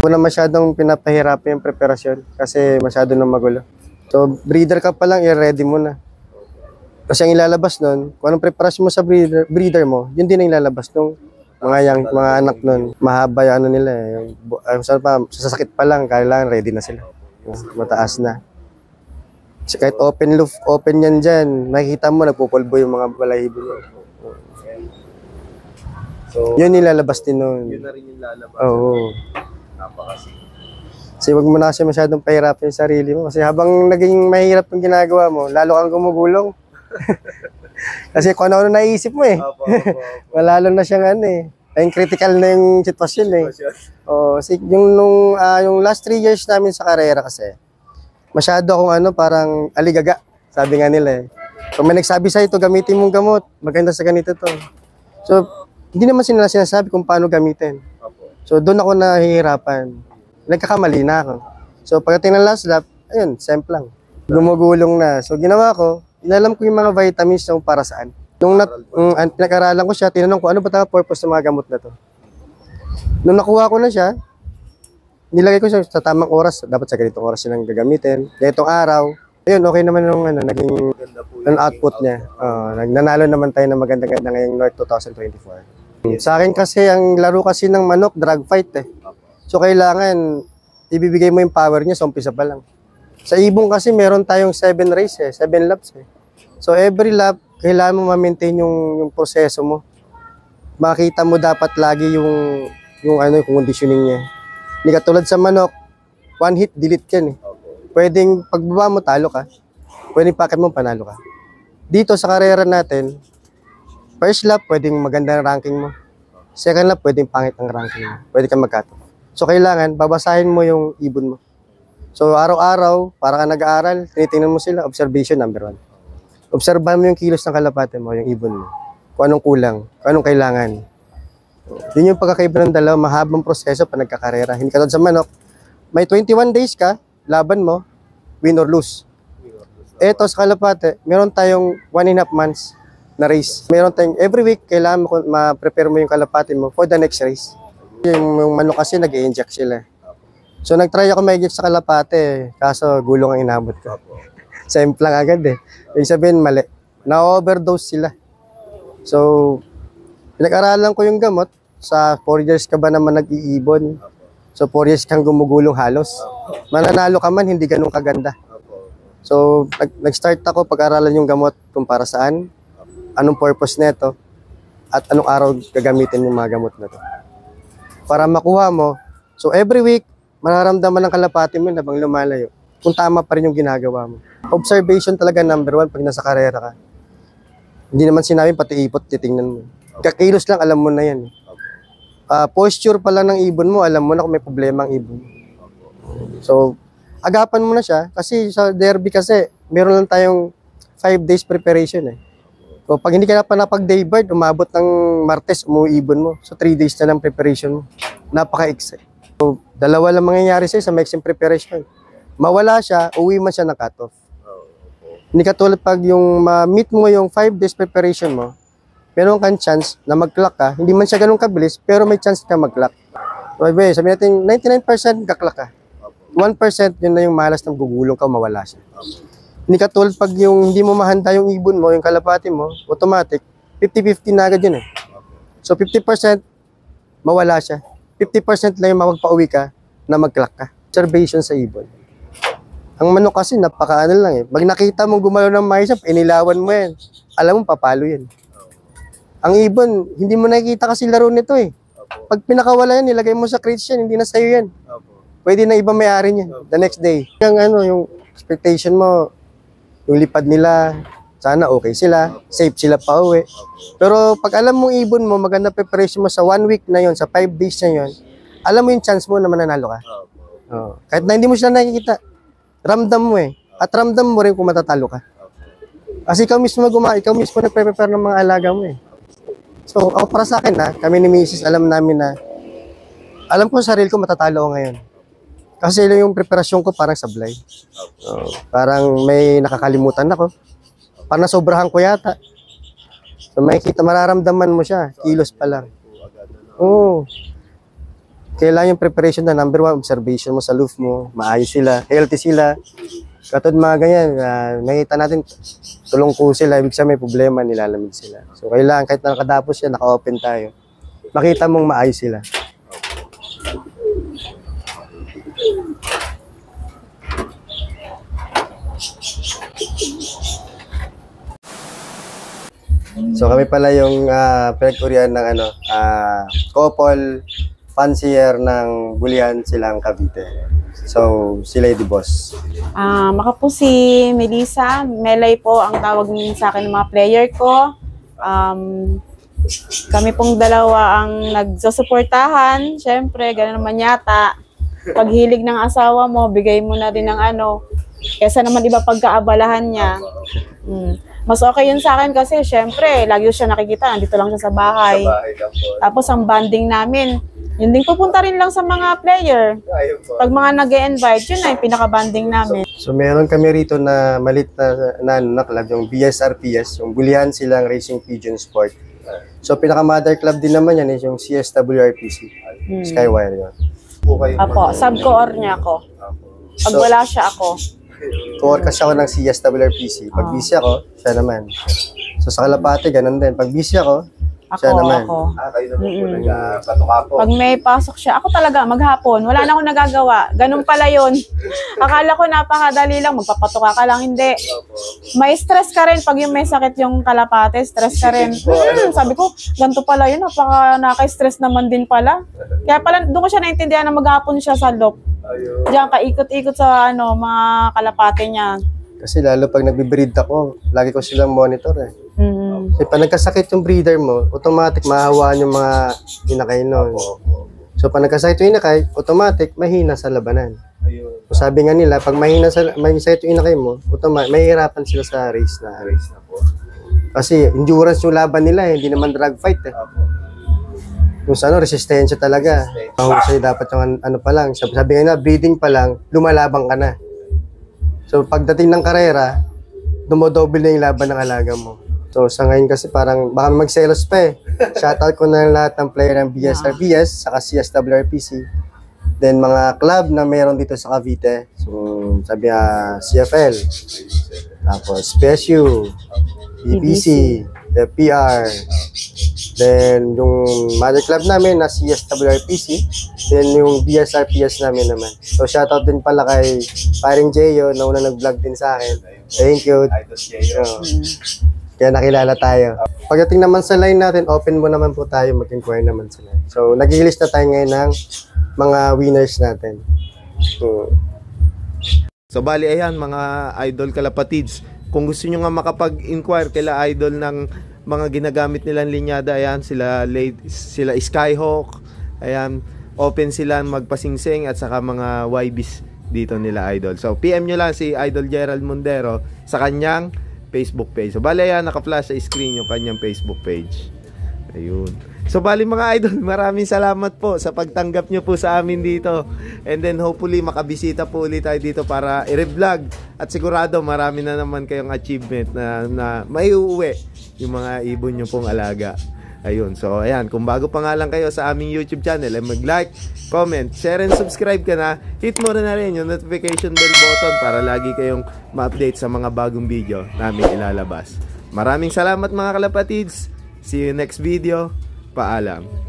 Huwag na masyadong pinapahirapan yung preparasyon kasi masyado nang magulo. So, breeder ka pa lang, i-ready mo na. Kasi ang ilalabas nun, kung anong preparasyon mo sa breeder mo, yun din ang ilalabas nung mga anak nun. Mahaba yung ano nila eh. Sasakit pa lang, kailangan ready na sila. Mataas na. Kasi kahit open yan dyan, makikita mo, nagpupulbo yung mga balahibo nyo. So, yun ilalabas din nun. yun na rin yung lalabas. Oo. Napakasig. Kasi wag mo na kasi masyadong pahirapan yung sarili mo. Kasi habang naging mahirap yung ginagawa mo, lalo kang gumugulong. Kasi kung ano naisip mo eh. Lalo na siyang ano eh. Yung critical na yung sitwasyon eh. Yung last 3 years namin sa karera kasi, masyado akong parang aligaga. Sabi nga nila eh. Kung may nagsabi sa'yo ito, gamitin mong gamot. Maganda sa ganito to. So, hindi naman sinasabi kung paano gamitin. So, doon ako nahihirapan. Nagkakamali na ako. So, pagdating ng last lap, ayun, simple lang. Gumugulong na. So, ginawa ko, inalam ko yung mga vitamins na para saan. Nung pinag-aralan ko siya, tinanong ko, ano ba talaga purpose ng mga gamot na to? Nung nakuha ko na siya, nilagay ko siya sa tamang oras. Dapat sa ganitong oras siya nang gagamitin. Ganitong araw. Ayun, okay naman nung naging output niya. Nanalo naman tayo ng maganda-ganda ngayong North 2024. Sa akin kasi, ang laro kasi ng manok, drag fight eh. So, kailangan, ibibigay mo yung power niya sa umpisa pa lang. Sa ibong kasi, meron tayong 7 race eh, 7 laps eh. So, every lap, kailangan mo ma-maintain yung proseso mo. Makita mo dapat lagi yung conditioning niya. Hindi katulad sa manok, one hit, delete yan eh. Pwedeng pagbaba mo, talo ka. Pwedeng packet mo, panalo ka. Dito sa karera natin, first lap, pwedeng maganda ang ranking mo. Second lap, pwedeng pangit ang ranking mo. Pwede kang mag-cut off. So, kailangan, babasahin mo yung ibon mo. So, araw-araw, para ka nag-aaral, tinitingnan mo sila, observation number 1. Obserbahan mo yung kilos ng kalapate mo, yung ibon mo. Kung anong kulang, kung anong kailangan. Yun yung pagkakaiba ng dalawa, mahabang proseso pa nagkakarera. Hindi katulad sa manok, may 21 days ka, laban mo, win or lose. Eto sa kalapate, meron tayong 1.5 months na race. Meron tayong, every week, kailangan mo ma-prepare mo yung kalapate mo for the next race. Yung manok kasi nag-i-inject sila. So, nag-try ako ma-inject sa kalapate, kaso gulong ang inabot ko. Simple lang agad eh. Ibig sabihin, mali. Na-overdose sila. So, pinag-aralan ko yung gamot. Sa 4 years ka ba naman nag-iibon? So, 4 years kang gumugulong halos. Mananalo ka man, hindi ganun kaganda. So, nag-start ako pag-aralan yung gamot kung para saan, anong purpose neto, at anong araw gagamitin yung mga gamot na to. Para makuha mo, so every week, mararamdaman ng kalapati mo habang lumalayo kung tama pa rin yung ginagawa mo. Observation talaga number 1 pag nasa karera ka. Hindi naman sinabi pati ipot, titingnan mo. Kakilos lang, alam mo na yan. Posture pa lang ng ibon mo, alam mo na kung may problema ang ibon. So, agapan mo na siya kasi sa derby kasi, meron lang tayong 5 days preparation eh. So, pag hindi ka na pa napag-day bird, umabot ng Martes, umuwi ibon mo. So, 3 days na ng preparation mo. Napaka-excite. So, dalawa lang mangyayari sa'yo sa mixing preparation. Mawala siya, uwi man siya ng cut-off. Hindi katulad pag yung ma-meet mo yung 5 days preparation mo, meron kang chance na mag-clock ka. Hindi man siya ganun kabilis, pero may chance ka mag-clock. Sabi natin, 99% ka-clock ka. 1% yun na yung malas ng gugulong ka, mawala siya. Hindi katulad pag yung hindi mo mahanda yung ibon mo, yung kalapati mo, automatic, 50-50 na agad yun eh. So 50% mawala siya. 50% lang yung mawagpa-uwi ka na mag-clock ka. Observation sa ibon. Ang manok kasi napakaano lang eh. Pag nakita mong gumalaw ng mais, inilawan mo yan. Alam mo, papalo yan. Ang ibon, hindi mo nakikita kasi laro nito eh. Pag pinakawala yan, nilagay mo sa crates yan, hindi na sa'yo yan. Pwede na iba may-ari niyan. The next day. Yung expectation mo, yung lipad nila, sana okay sila, safe sila pa uwi. Pero pag alam mong ibon mo, maganda preparation mo sa 1 week na yon, sa 5 days na yon, alam mo yung chance mo na mananalo ka. Kahit na hindi mo sila nakikita, ramdam mo eh. At ramdam mo rin kung matatalo ka. Kasi ikaw mismo nagpe-prepare ng mga alaga mo eh. So, ako para sa akin kami ni Mrs. alam namin na, alam ko sa sarili ko matatalo ako ngayon. Kasi yung preparasyon ko parang sablay. Parang may nakakalimutan ako. Parang nasobrahan ko yata. So, makikita, mararamdaman mo siya. Kilos pa lang. Oo. kailangan yung preparation na number 1, observation mo sa loof mo, maayos sila, healthy sila. Katulad mga ganyan, nakita natin, tulong ko sila, ibig sabihin may problema, nilalamig sila. So kailangan, kahit na nakadapos siya, naka-open tayo, makita mong maayos sila. So kami pala yung pinag-urian ng couple fancier ng Bulian Silang Cavite. So sila yung boss. Ako po si Melissa. Melay po ang tawag sa akin ng mga player ko. Kami pong dalawa ang nagsusuportahan. Siyempre, gano'n naman yata. Pag hilig ng asawa mo, bigay mo na rin ng kesa naman iba pagkaabalahan niya. Mas okay yun sa akin kasi syempre, lagi siya nakikita, nandito lang siya sa bahay. Sa bahay lang po. Tapos ang banding namin, yun din pupunta rin lang sa mga player. Ayun po. Pag mga nag-e-invite, yun na yung pinaka-banding namin. So meron kami rito na malit na club, yung BSRPS, yung Bulian Silang Racing Pigeon Sport. So pinaka-mother club din naman yan is yung CSWRPC, Skywire yun. Po kayo Apo, sub-core niya ako. Pag So, wala siya ako. core kasi ako ng CSWRPC. Pag busy ako, siya naman. So sa Kalapate, ganun din. Pag busy ako, siya naman. Ako. Kayo naman po nagpatuka po. Pag may pasok siya, ako talaga, maghapon. Wala na akong nagagawa. Ganun pala yun. Akala ko napakadali lang, magpapatuka ka lang. Hindi. May stress ka rin. Pag yung may sakit yung kalapate, stress ka rin. Sabi ko, ganito pala yun. Naka-stress naman din pala. Kaya pala, doon ko siya naintindihan na maghapon siya sa loob. Ayun. Diyan, kaikot-ikot sa mga kalapate niya. Kasi lalo pag nagbe-breed ako, lagi ko silang monitor eh. Kasi pag nagkasakit yung breeder mo, automatic mahawaan yung mga inakay nun. So pag nagkasakit yung inakay, automatic mahina sa labanan. Ayun. So sabi nga nila, pag may sakit yung inakay mo, automatic mahihirapan sila sa race na. Race na po. Kasi endurance yung laban nila eh, hindi naman drag fight eh. Kung sa resistensya talaga. Mahusay dapat yung pa lang. Sabi nga na, breeding pa lang, lumalabang ka na. So pagdating ng karera, dumodoble na yung laban ng alaga mo. So sa ngayon kasi parang baka magselos pa eh. Shoutout ko na lahat ng player ng BSRPS saka CSWRPC. Then mga club na meron dito sa Cavite. So sabi CFL, tapos PSU, EBC, PR. Then yung mother club namin na CSWRPC. Then yung BSRPS namin naman. So shoutout din pala kay paring Jeyo na una nag-vlog din sa akin. Thank you. Kaya nakilala tayo. Pagdating naman sa line natin, open mo naman po tayo, mag-inquire naman sila. So nag-list na tayo ngayon ng mga winners natin. So bali ayan mga idol kalapatids, kung gusto nyo nga makapag-inquire kila idol ng mga ginagamit nilang linyada, ayan sila Skyhawk, ayan open sila magpasingsing at saka mga YBs dito nila idol. So PM nyo lang si Idol Gerald Mondero sa kanyang Facebook page. So bali ayan, naka-flash sa screen yung kanyang Facebook page. Ayun. So bali mga idol, maraming salamat po sa pagtanggap nyo po sa amin dito. And then hopefully makabisita po ulit tayo dito para i-revlog. At sigurado marami na naman kayong achievement na maiuwi yung mga ibon nyo pong alaga. Ayun, so ayan, kung bago pa nga lang kayo sa aming YouTube channel, ay mag-like, comment, share and subscribe ka na. Hit mo na rin yung notification bell button para lagi kayong ma-update sa mga bagong video namin ilalabas. Maraming salamat mga kalapatids. See you next video. Paalam.